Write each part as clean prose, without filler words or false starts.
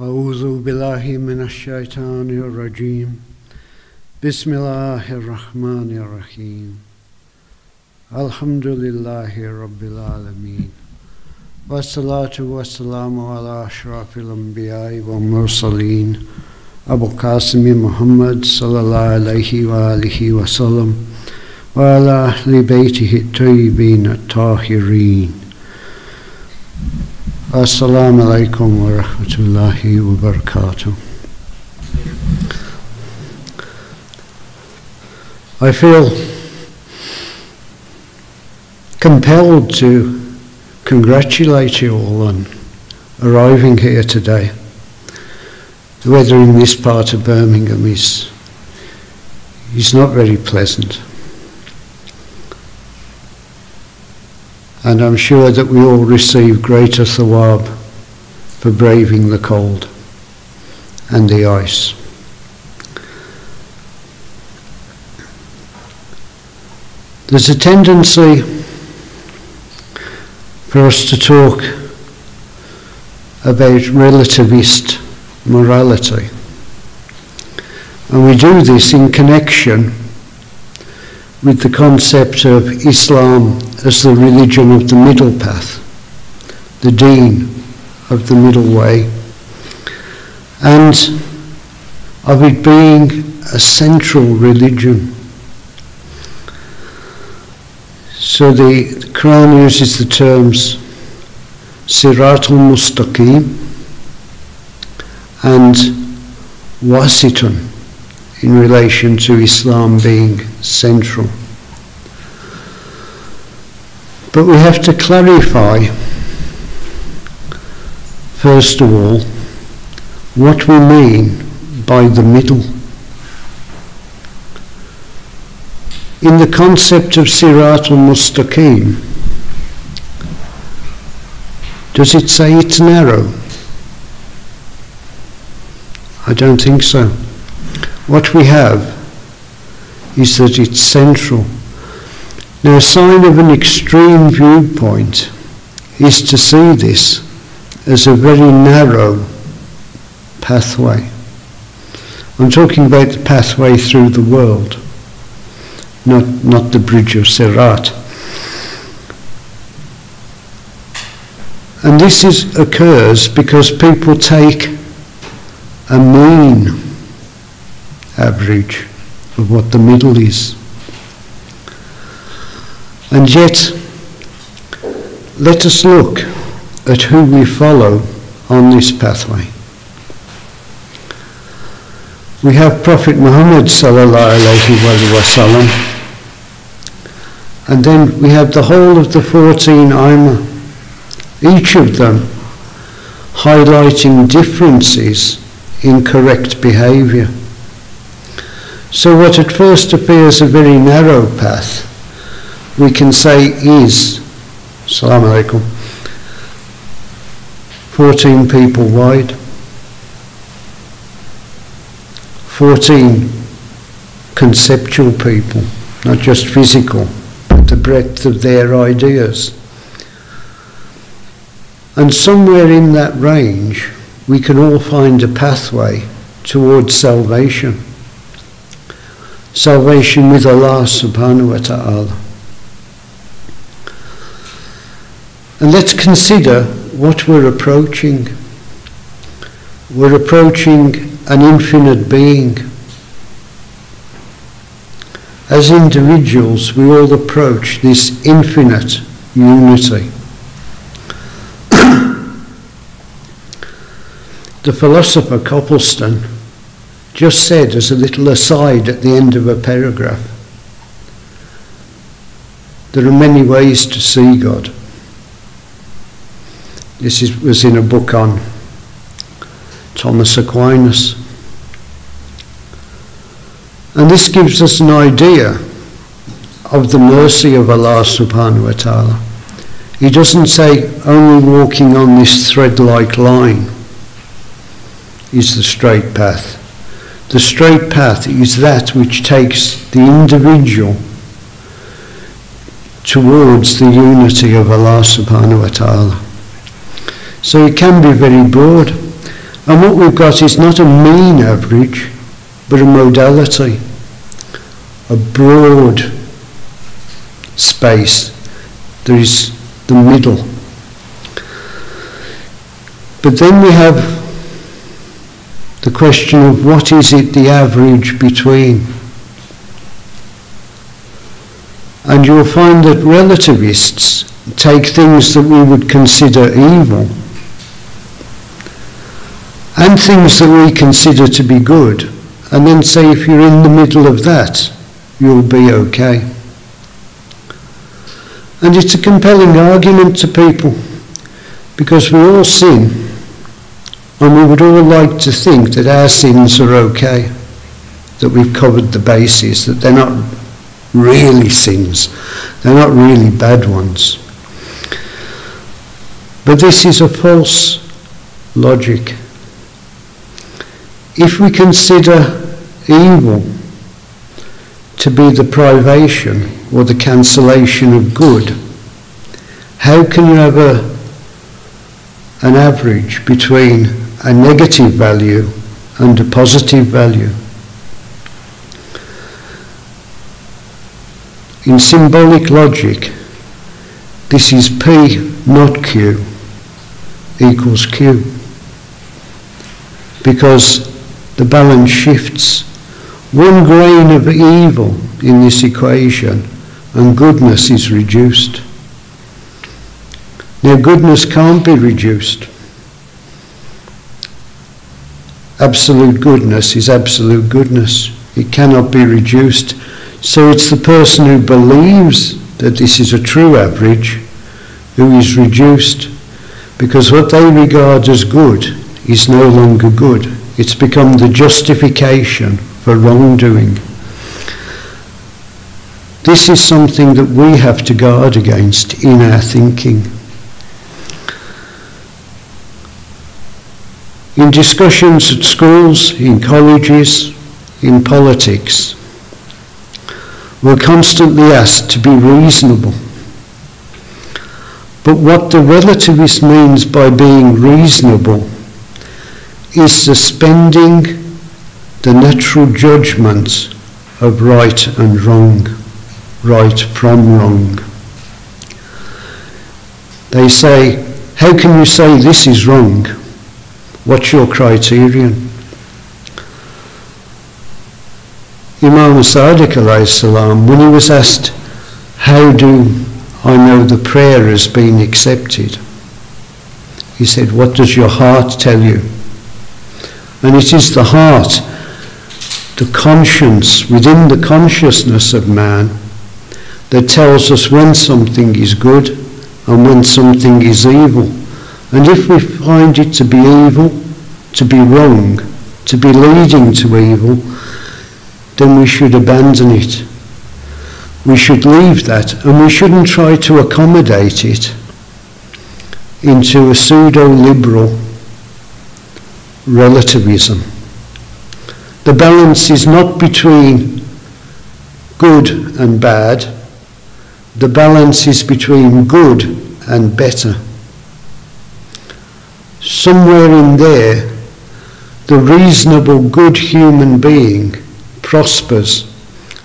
أعوذ بالله من الشيطان الرجيم بسم الله الرحمن الرحيم الحمد لله رب العالمين والصلاة والسلام على أشرف الأنبياء والمرسلين أبو القاسم محمد صلى الله عليه وآله وسلم وعلى أهل بيته الطيبين الطاهرين. Assalamu alaikum wa rahmatullahi wa barakatuh. I feel compelled to congratulate you all on arriving here today. The weather in this part of Birmingham is not very pleasant. And I'm sure that we all receive greater thawab for braving the cold and the ice. There's a tendency for us to talk about relativist morality. And we do this in connection with the concept of Islam as the religion of the middle path, the deen of the middle way, and of it being a central religion. So the Quran uses the terms Siratul Mustaqim and Wasitun in relation to Islam being central. But we have to clarify, first of all, what we mean by the middle. In the concept of Siratul Mustaqim, does it say it's narrow? I don't think so. What we have is that it's central. Now, a sign of an extreme viewpoint is to see this as a very narrow pathway. I'm talking about the pathway through the world, not the bridge of Sirat. And this occurs because people take a mean average of what the middle is. And yet, let us look at who we follow on this pathway. We have Prophet Muhammad sallallahu alaihi wasallam, and then we have the whole of the 14 AMI, each of them highlighting differences in correct behaviour. So what at first appears a very narrow path, we can say is, Assalamu alaikum, 14 people wide, 14 conceptual people, not just physical, but the breadth of their ideas. And somewhere in that range, we can all find a pathway towards salvation. Salvation with Allah subhanahu wa ta'ala. And let's consider what we're approaching. We're approaching an infinite being. As individuals, we all approach this infinite unity. The philosopher Copleston just said, as a little aside at the end of a paragraph, there are many ways to see God. This was in a book on Thomas Aquinas. And this gives us an idea of the mercy of Allah subhanahu wa ta'ala. He doesn't say only walking on this thread-like line is the straight path. The straight path is that which takes the individual towards the unity of Allah subhanahu wa ta'ala. So it can be very broad. And what we've got is not a mean average, but a modality, a broad space. There is the middle. But then we have the question of what is it the average between? And you'll find that relativists take things that we would consider evil and things that we consider to be good, and then say if you're in the middle of that, you'll be okay. And it's a compelling argument to people, because we all sin, and we would all like to think that our sins are okay, that we've covered the bases, that they're not really sins, they're not really bad ones. But this is a false logic. If we consider evil to be the privation or the cancellation of good, how can you have an average between a negative value and a positive value? In symbolic logic, this is P not Q equals Q, because the balance shifts. One grain of evil in this equation and goodness is reduced. Now goodness can't be reduced. Absolute goodness is absolute goodness. It cannot be reduced. So it's the person who believes that this is a true average who is reduced, because what they regard as good is no longer good. It's become the justification for wrongdoing. This is something that we have to guard against in our thinking. In discussions at schools, in colleges, in politics, we're constantly asked to be reasonable. But what the relativist means by being reasonable is suspending the natural judgment of right and wrong, right from wrong. They say, how can you say this is wrong? What's your criterion? Imam Sadiq alayhi salam, when he was asked, how do I know the prayer has been accepted? He said, what does your heart tell you? And it is the heart, the conscience, within the consciousness of man, that tells us when something is good and when something is evil. And if we find it to be evil, to be wrong, to be leading to evil, then we should abandon it. We should leave that, and we shouldn't try to accommodate it into a pseudo-liberal relativism. The balance is not between good and bad. The balance is between good and better. Somewhere in there, the reasonable, good human being prospers,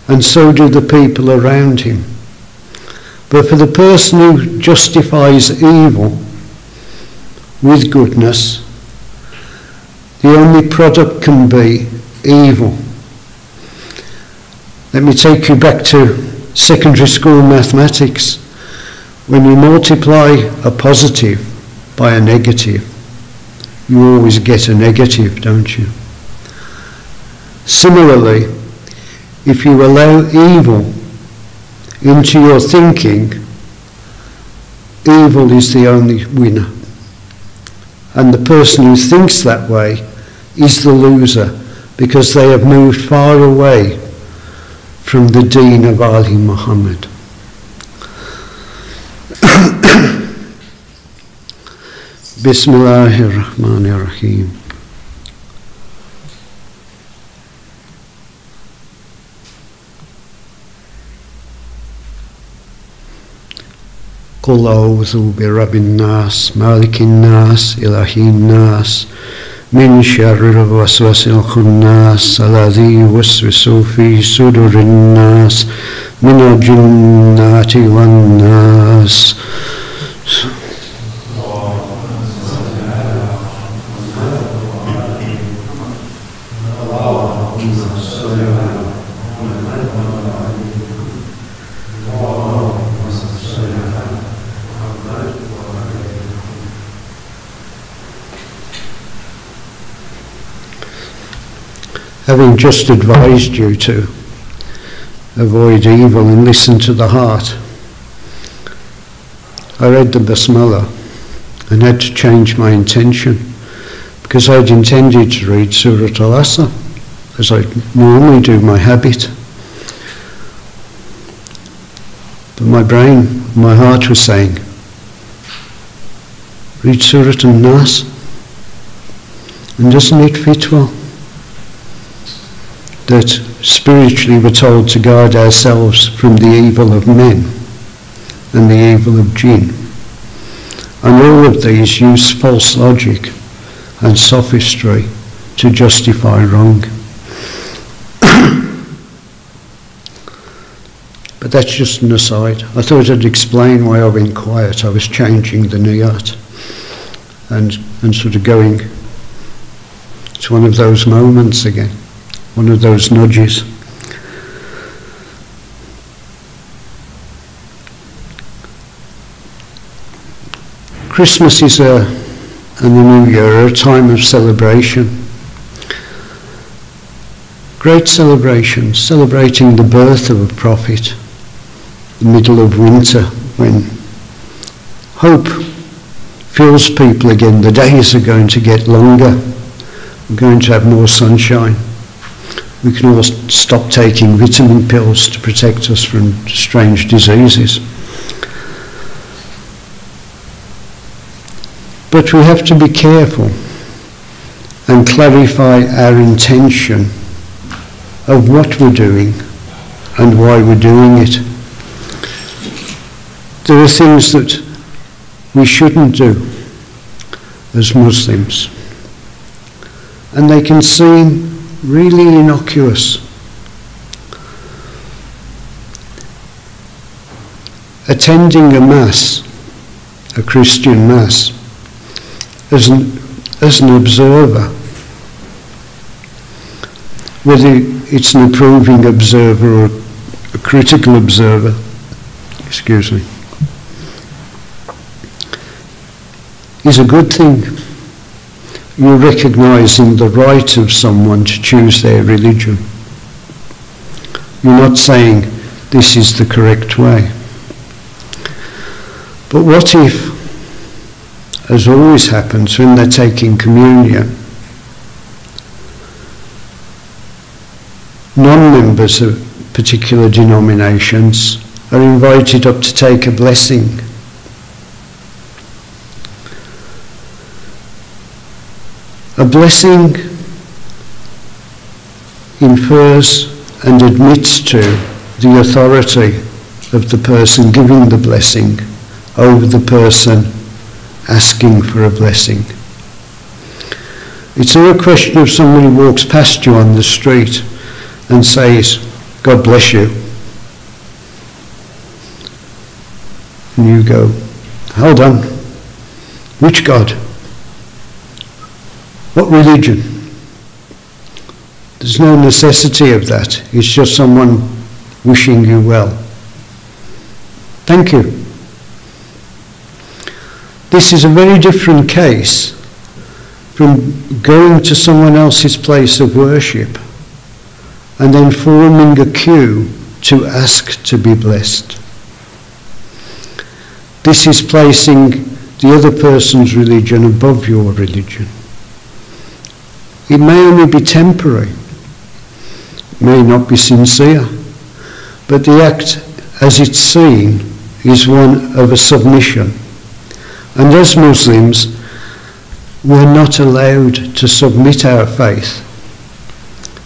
and so do the people around him. But for the person who justifies evil, with goodness, the only product can be evil. Let me take you back to secondary school mathematics. When you multiply a positive by a negative, you always get a negative, don't you? Similarly, if you allow evil into your thinking, evil is the only winner. And the person who thinks that way is the loser, because they have moved far away from the deen of Ali Muhammad. Bismillahir Rahmanir Rahim. قل أعوذ برب الناس مالك الناس إله الناس من شر الوسواس الخناس الذي يوسوس في صدور الناس من الجنة والناس. Having just advised you to avoid evil and listen to the heart, I read the Basmala and had to change my intention, because I'd intended to read Surah Al-Asr, as I normally do, my habit. But my brain, my heart was saying, read Surah Al-Nas, and doesn't it fit well? That spiritually we're told to guard ourselves from the evil of men and the evil of jinn. And all of these use false logic and sophistry to justify wrong. But that's just an aside. I thought I'd explain why I went quiet. I was changing the niyat and sort of going. It's one of those moments again. One of those nudges. Christmas is and the New Year are a time of celebration. Great celebration, celebrating the birth of a prophet, the middle of winter, when hope fills people again. The days are going to get longer. We're going to have more sunshine. We can all stop taking vitamin pills to protect us from strange diseases. But we have to be careful and clarify our intention of what we're doing and why we're doing it. There are things that we shouldn't do as Muslims, and they can seem really innocuous. Attending a mass, a Christian mass, as an observer, whether it's an approving observer or a critical observer, excuse me, is a good thing. You're recognising the right of someone to choose their religion. You're not saying this is the correct way. But what if, as always happens when they're taking communion, non-members of particular denominations are invited up to take a blessing? A blessing infers and admits to the authority of the person giving the blessing over the person asking for a blessing. It's not a question of somebody walks past you on the street and says, "God bless you." And you go, "Hold on, which God?" What religion? There's no necessity of that. It's just someone wishing you well. Thank you. This is a very different case from going to someone else's place of worship and then forming a queue to ask to be blessed. This is placing the other person's religion above your religion. It may only be temporary, may not be sincere, but the act as it's seen is one of a submission. And as Muslims, we're not allowed to submit our faith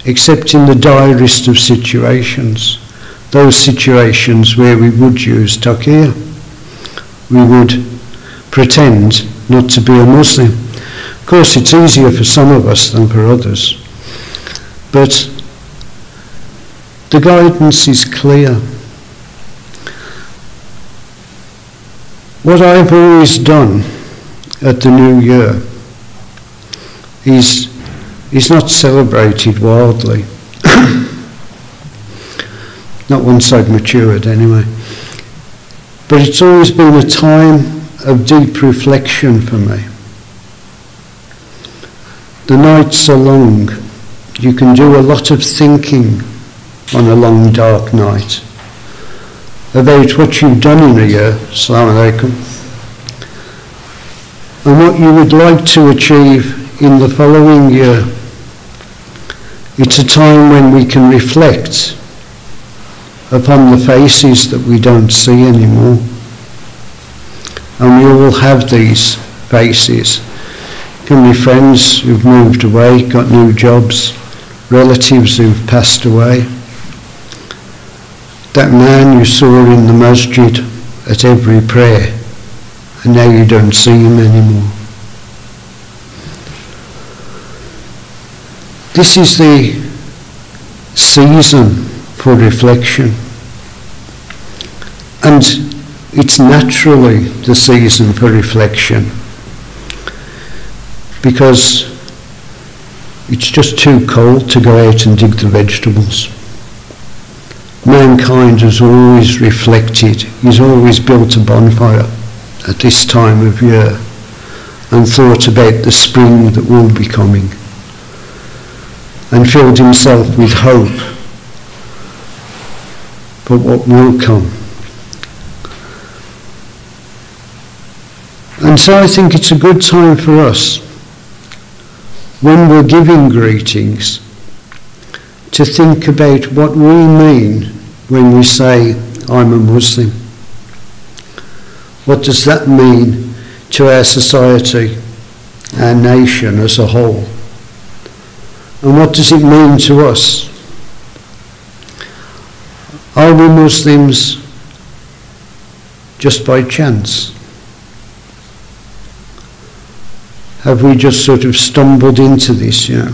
except in the direst of situations, those situations where we would use taqiyya. We would pretend not to be a Muslim. Of course, it's easier for some of us than for others, but the guidance is clear. What I've always done at the New Year is not celebrated wildly. Not once I've matured anyway. But it's always been a time of deep reflection for me. The nights are long. You can do a lot of thinking on a long dark night about what you've done in a year, Assalamu alaikum, and what you would like to achieve in the following year. It's a time when we can reflect upon the faces that we don't see anymore. And we all have these faces. It can be friends who've moved away, got new jobs, relatives who've passed away. That man you saw in the masjid at every prayer, and now you don't see him anymore. This is the season for reflection, and it's naturally the season for reflection because it's just too cold to go out and dig the vegetables. Mankind has always reflected, he's always built a bonfire at this time of year and thought about the spring that will be coming and filled himself with hope for what will come. And so I think it's a good time for us, when we're giving greetings, to think about what we mean when we say, I'm a Muslim. What does that mean to our society, our nation as a whole? And what does it mean to us? Are we Muslims just by chance? Have we just sort of stumbled into this, you know?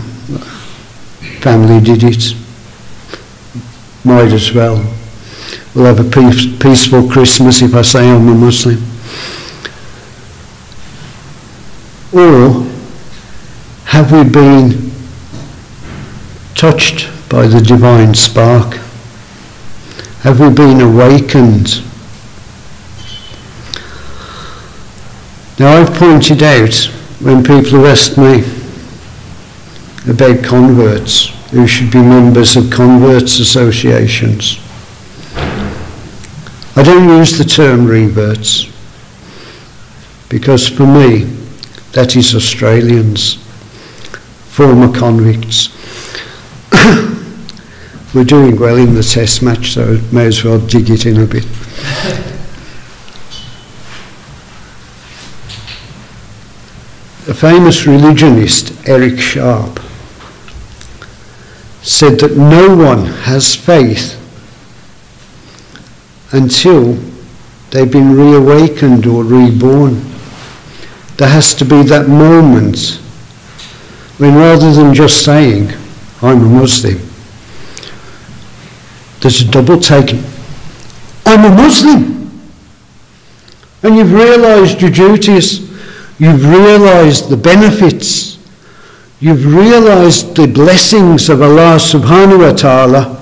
Family did it. Might as well. We'll have a peaceful Christmas if I say I'm a Muslim. Or have we been touched by the divine spark? Have we been awakened? Now I've pointed out, when people have asked me about converts, who should be members of converts associations, I don't use the term reverts, because for me that is Australians, former convicts. We're doing well in the test match, so may as well dig it in a bit. A famous religionist, Eric Sharp, said that no one has faith until they've been reawakened or reborn. There has to be that moment when, rather than just saying, I'm a Muslim, there's a double take. I'm a Muslim! And you've realised your duties. You've realised the benefits. You've realized the blessings of Allah subhanahu wa ta'ala,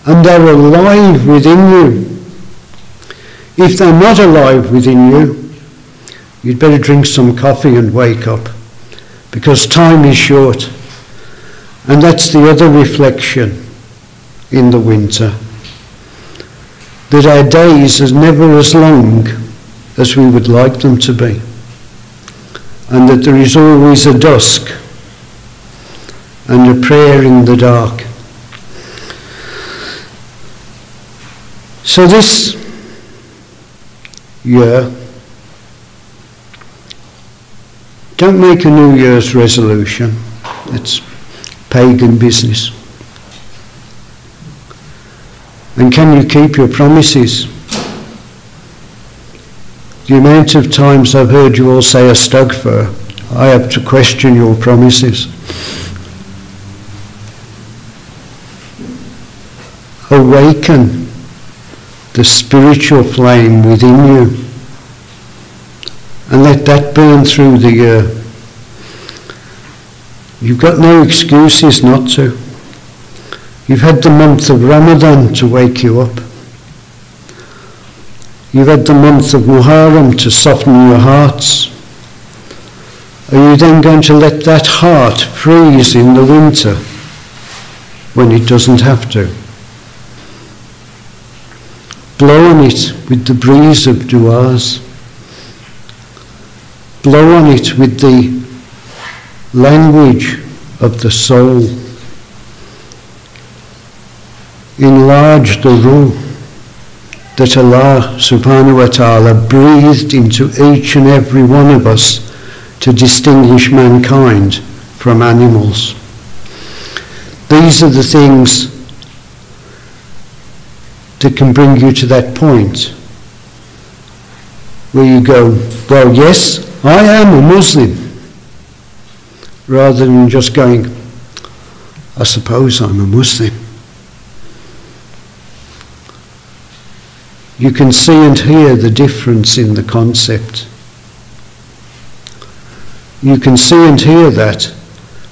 and they're alive within you. If they're not alive within you, you'd better drink some coffee and wake up, because time is short. And that's the other reflection in the winter, that our days are never as long as we would like them to be, and that there is always a dusk and a prayer in the dark. So this year, don't make a New Year's resolution. It's pagan business. And can you keep your promises? The amount of times I've heard you all say astaghfir, I have to question your promises. Awaken the spiritual flame within you and let that burn through the year. You've got no excuses not to. You've had the month of Ramadan to wake you up. You've had the month of Muharram to soften your hearts. Are you then going to let that heart freeze in the winter when it doesn't have to? Blow on it with the breeze of du'as. Blow on it with the language of the soul. Enlarge the ruh that Allah subhanahu wa ta'ala breathed into each and every one of us to distinguish mankind from animals. These are the things that can bring you to that point where you go, well, yes, I am a Muslim, rather than just going, I suppose I'm a Muslim. You can see and hear the difference in the concept. You can see and hear that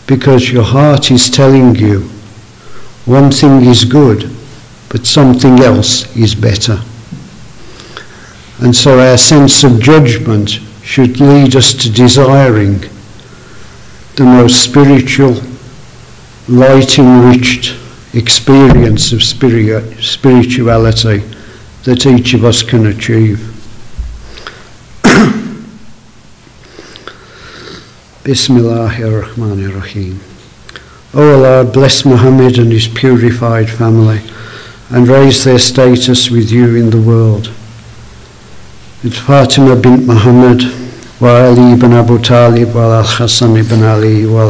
because your heart is telling you one thing is good, but something else is better. And so our sense of judgment should lead us to desiring the most spiritual, light-enriched experience of spirituality that each of us can achieve. Bismillahir-Rahmanir-Rahim. O Allah, bless Muhammad and his purified family and raise their status with you in the world. With Fatima bint Muhammad, wa Ali ibn Abu Talib, wa Al-Hassan ibn Ali, wa